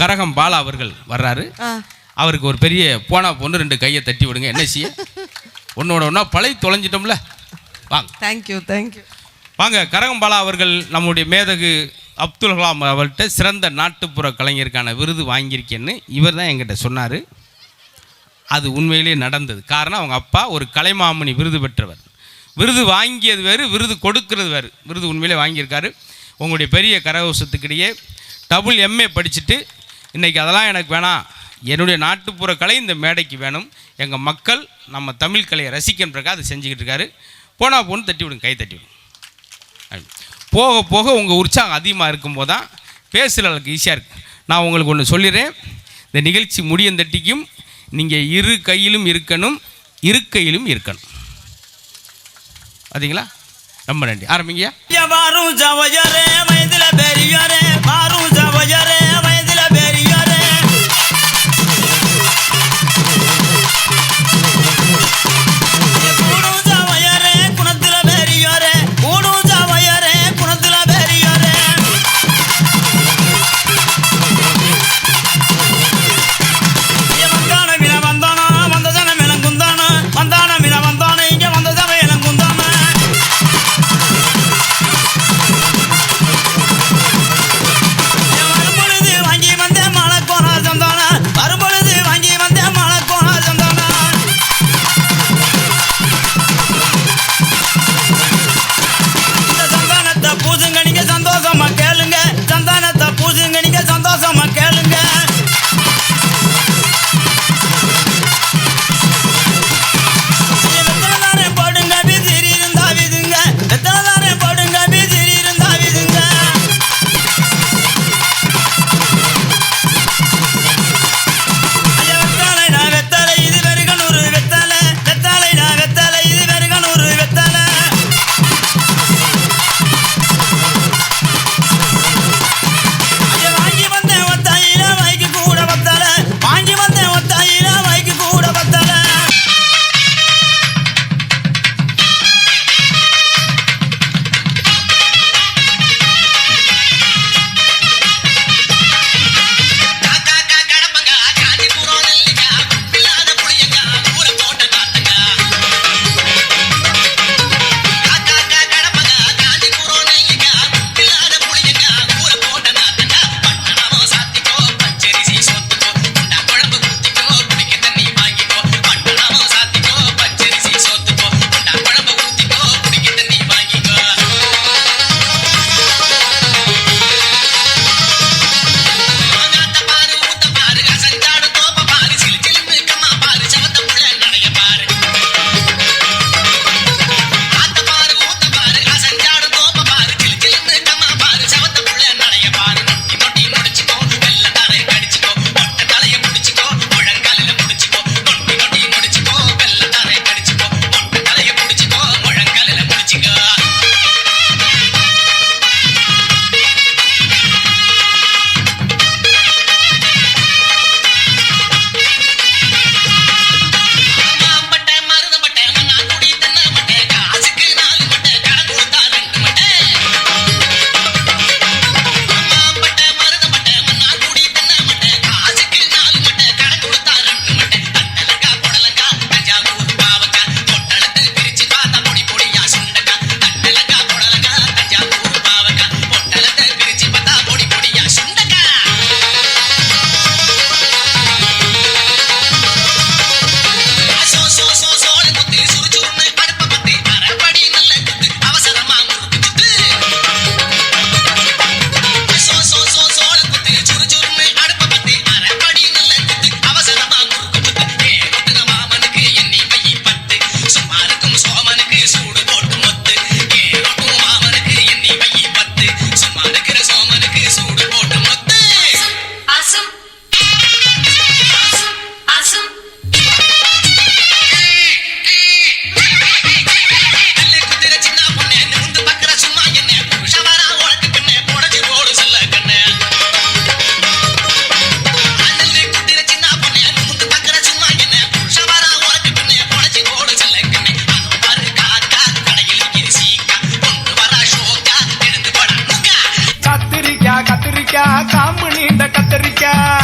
கரகம் பாலா அவர்கள் வர்றாரு. அவருக்கு ஒரு பெரிய போனா பொண்ணு 2 கையை தட்டி விடுங்க. என்ன செய்ய ஒன்னோட ஒன்றா பழை தொலைஞ்சிட்டோம்ல. வாங்க. தேங்க்யூ. வாங்க. கரகம் பாலா அவர்கள் நம்முடைய மேதகு அப்துல் கலாம் அவர்கிட்ட சிறந்த நாட்டுப்புற கலைஞருக்கான விருது வாங்கியிருக்கேன்னு இவர் தான் என்கிட்ட சொன்னார். அது உண்மையிலே நடந்தது. காரணம் அவங்க அப்பா ஒரு கலைமாமணி விருது பெற்றவர். விருது வாங்கியது வேறு, விருது கொடுக்கறது வேறு. விருது உண்மையிலே வாங்கியிருக்காரு. உங்களுடைய பெரிய கரகோஷத்துக்கிடையே MA படிச்சுட்டு இன்றைக்கி அதெல்லாம் எனக்கு வேணாம், என்னுடைய நாட்டுப்புற கலை இந்த மேடைக்கு வேணும், எங்கள் மக்கள் நம்ம தமிழ் கலையை ரசிக்கின்றக்காக அதை செஞ்சுக்கிட்டு இருக்காரு. போனால் பொண்ணு தட்டி விடுங்க, கை தட்டி விடுங்க. போக போக உங்கள் உற்சாகம் அதிகமாக இருக்கும்போது தான் பேசுகிறவங்களுக்கு ஈஸியாக இருக்குது. நான் உங்களுக்கு ஒன்று சொல்லிடுறேன். இந்த நிகழ்ச்சி முடியும் தட்டிக்கும் நீங்கள் இரு கையிலும் இருக்கணும், இருக்கையிலும் இருக்கணும். பார்த்தீங்களா? ரொம்ப நன்றி. ஆரம்பிங்க. கத்திரிக்காய் காம்பு நீண்ட கத்திரிக்காய்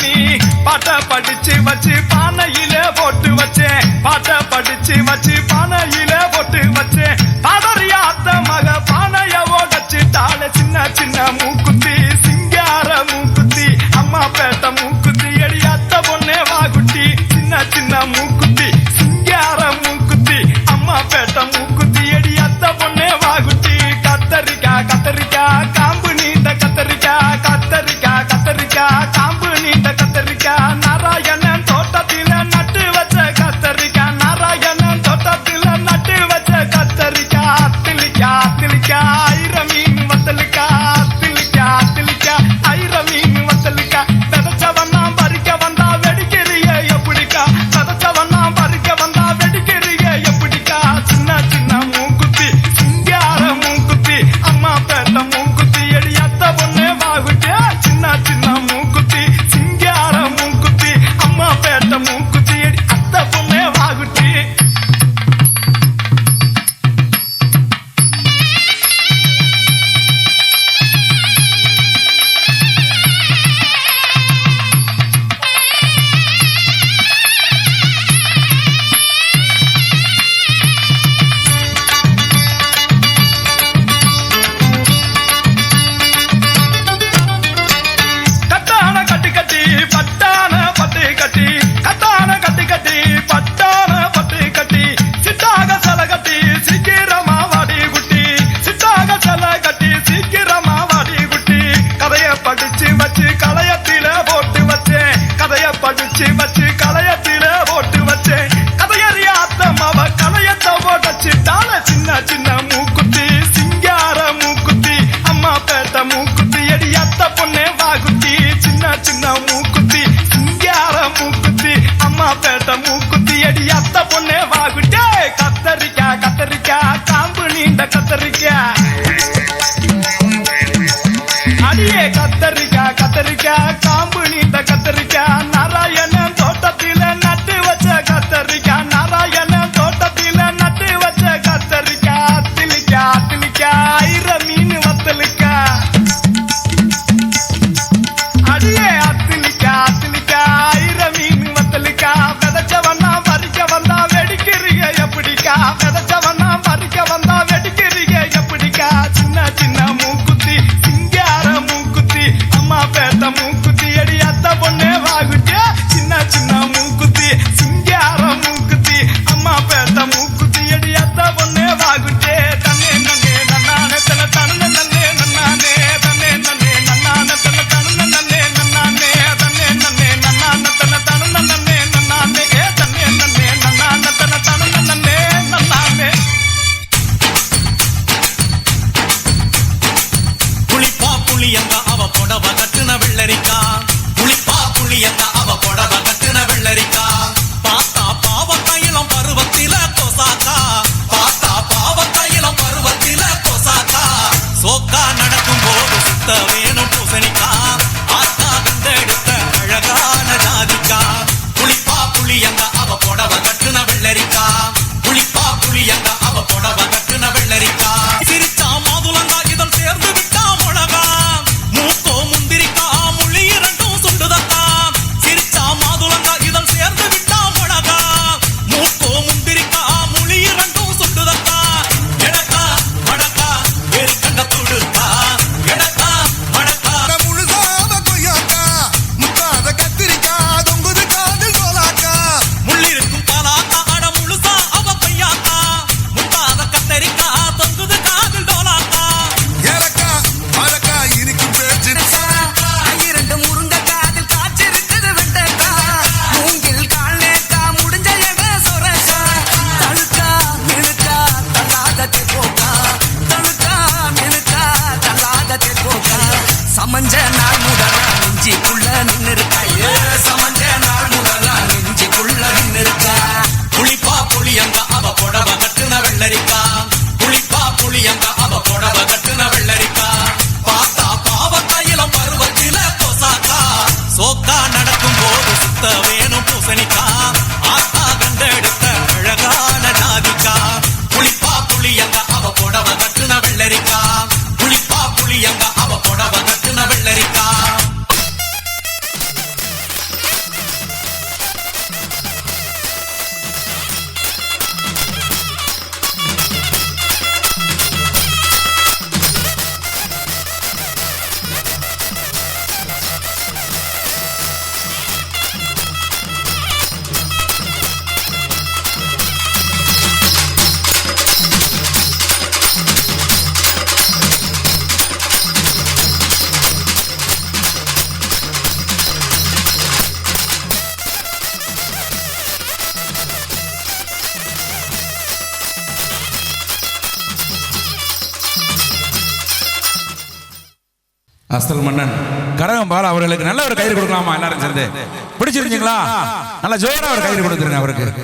சாமி பாட்ட படிச்சு வச்சு பானையில போட்டு வச்சேன் பாட்ட படிச்சு வச்சு பானையில போட்டு வச்சேன் பதறியாத்த மக பானைய ஓடச்சிட்டால சின்ன சின்ன மூக்குத்தி சிங்கார மூக்குத்தி அம்மா பேட்ட மூக்குத்தி எடியாத்த பொண்ணே வாகுட்டி சின்ன சின்ன மூக்குத்தி சிங்கார மூக்குத்தி அம்மா பேட்ட மூக்குத்தி எடியாத்த பொண்ணே வாகுட்டி கத்தரிக்காய் கத்தரிக்காய் காம்பு நீண்ட கத்தரிக்காய் கத்தரிக்காய் கத்தரிக்காய் காம்பு நீண்ட கத்தரிக்காய் நாராயணன் தோட்டத்தில நட்டு வச்ச கத்தரிக்காய் நாராயணன் தோட்டத்தில நட்டு வச்ச கத்தரிக்காய் அத்திலிக்காய் அத்திலிக்காய் ஐர மீன் வத்தலுக்காய் அத்திலிக்காய் அத்திலிக்காய் ஐர மீன் வத்தலுக்காய் விதைச்சவனா பறிக்க வந்தா வெடிக்கிறிய எப்படிக்கா விதைச்சவனா பறிக்க வந்தா வெடிக்கிறிய எப்படிக்கா சின்ன சின்ன மூக்குத்தி சிங்கார மூக்குத்தி அம்மா பேட்ட மூக்குத்தி எடியாத்த பொண்ணே வாகுட்டி சின்ன சின்ன மூக்குத்தி சிங்கார மூக்குத்தி அம்மா பேட்ட மூக்குத்தி எடி அத்த பொண்ணே வாகுட்டி கட்டான கட்டி கட்டி பட்டான பட்டு கட்டி கட்டான கட்டி கட்டி பட்டான பட்டு கட்டி சிட்டாக சல கட்டி சீக்கிரமா வாடி குட்டி சிட்டாக சல கட்டி சீக்கிரமா வாடி குட்டி கதைய படிச்சு வச்சு களையத்தில போட்டு வச்சேன் கதைய படிச்சு வச்சு களையத்தில போட்டு வச்சேன் கதையறியாத்த மாவ களையத்தை போட்டச்சிட்டால சின்ன சின்ன மூக்குத்தி சிங்கார மூக்குத்தி அம்மா பேட்ட மூக்குத்தி எடியாத்த பொண்ணே வாகுத்தி சின்ன சின்ன மூக்குத்தி சிங்கார மூக்குத்தி அம்மா பேட்ட மூக்குத்தி எடியாத்த பொண்ணே வாகுட்டே கத்தரிக்காய் கத்தரிக்காய் காம்பு நீண்ட கத்தரிக்காய் அடியே கத்தரிக்காய் கத்தரிக்காய் காம்பு நீண்ட கத்தரிக்காய் நாராயணன் தோட்டத்தில நட்டு வச்ச கத்தரிக்காய் நாராயணன் தோட்டத்தில நட்டு வச்ச கத்தரிக்காய் அத்திலிக்காய் அத்திலிக்காய் ஐர மீன் வத்தலுக்காய் அடியே அத்திலிக்காய் அத்திலிக்காய் ஐர மீன் வத்தலுக்காய் விதைச்சவனா பறிக்க வந்தா வெடிக்கிறிய எப்படிக்கா விதைச்சவனா பறிக்க வந்தா வெடிக்கிறிய எப்படிக்கா சின்ன சின்ன மூக்குத்தி சிங்கார மூக்குத்தி அம்மா பேட்ட மூக்குத்தி எடியாத்த பொண்ணே வாகுட்டியா சின்ன சின்ன மூக்குத்தி சிங்கார மூக்குத்தி அம்மா பேட்ட மூக்குத்தி எடியாத்த பொண்ணே வாகுட்டே தன்னே நன்னே நன்னானே தன தனன நன்னே நன்னானே தன்னே நன்னே நன்னானே தன தனன நன்னே நன்னானே தன்னே நன்னே நன்னானே தன தனன நன்னே நன்னானே தன்னே நன்னே நன்னானே தன தனன நன்னே நன்னானே புளிப்பா புளியங்க அவ புடவ கட்டுன வெள்ளரிக்கா புளிப்பா புளியங்க அவ புடவ கட்டுன வெள்ளரிக்கா பார்த்தா பாவக்காயிலம் பருவத்தில கொசாக்கா பார்த்தா பாவக்காயிலம் பருவத்தில கொசாக்கா சோக்கா நடக்கும் போது சுத்த வேணும் பூசணிக்கா ஆத்தா கண்டெடுத்த அழகான ஜாதிக்கா புளிப்பா புளியங்க அவ புடவ கட்டுன வெள்ளரிக்கா புளிப்பா புளியங்க அவ புடவ கட்டுன வெள்ளரிக்கா சிரிச்சா மாதுளங்கா இதழ் சேர்ந்து விட்டா முழகா மூக்கோ முந்திரிக்கா முள்ளி இரண்டும் சுண்டுதக்கா சிரிச்சா மாதுளங்கா இதழ் சேர்ந்து விட்டா முழகா மூக்கோ முந்திரிக்கா முள்ளி இரண்டும் சுண்டுதக்கா எடக்கா மடக்கா வேறு கண்ட துடுக்கா எடக்கா மடக்கா முழுசாத கொய்யாக்கா முத்தாத கத்திரிக்கா தொங்குது காதில் சோலாக்கா முள்ளிருக்கும் பலாக்கா அட முழுசா அவ பையாக்கா முத்தாத கத்தரிக்கா தொங்குது காதில் டோலாக்கா ஏலக்கா மரக்கா இனிக்கும் பேச்சு இரண்டு முருங்கக்கா அதில் காய்ச்சிருக்குது வெண்டைக்கா மூங்கில் கால்நேக்கா முடிஞ்ச எட சொரக்கா தழுக்கா மினுக்கா தள்ளாத தெப்போக்கா தழுக்கா மினுக்கா தள்ளாத தெப்போக்கா சமஞ்ச நாள் முதலா நெஞ்சிக்குள்ள நின்னு இருக்கா சமஞ்ச நாள் முதலா நெஞ்சிக்குள்ள நின்னு இருக்கா புளிப்பா புளியங்க அவ புடவ கட்டுன வெள்ளரிக்கா புளிப்பா புளியங்க அவ புடவ கட்டுன வெள்ளரிக்கா பார்த்தா பாவக்காயிலம் பருவத்தில கொசாக்கா சோக்கா நடக்கும் போது சுத்த வேணும் பூசணிக்கா ஆத்தா கண்டெடுத்த அழகான ஜாதிக்கா புளிப்பா புளியங்க அவ புடவ கட்டுன வெள்ளரிக்கா புளிப்பா புளியங்க அவ புடவ கட்டுன வெள்ளரிக்கா அசல் மன்னன் கரகம்பால் அவர்களுக்கு நல்ல ஒரு கயிறு கொடுக்கலாமா எல்லாரும் சேர்ந்து? பிடிச்சிருந்தீங்களா? நல்ல ஜோரா ஒரு கயிறு கொடுத்துருங்க அவருக்கு.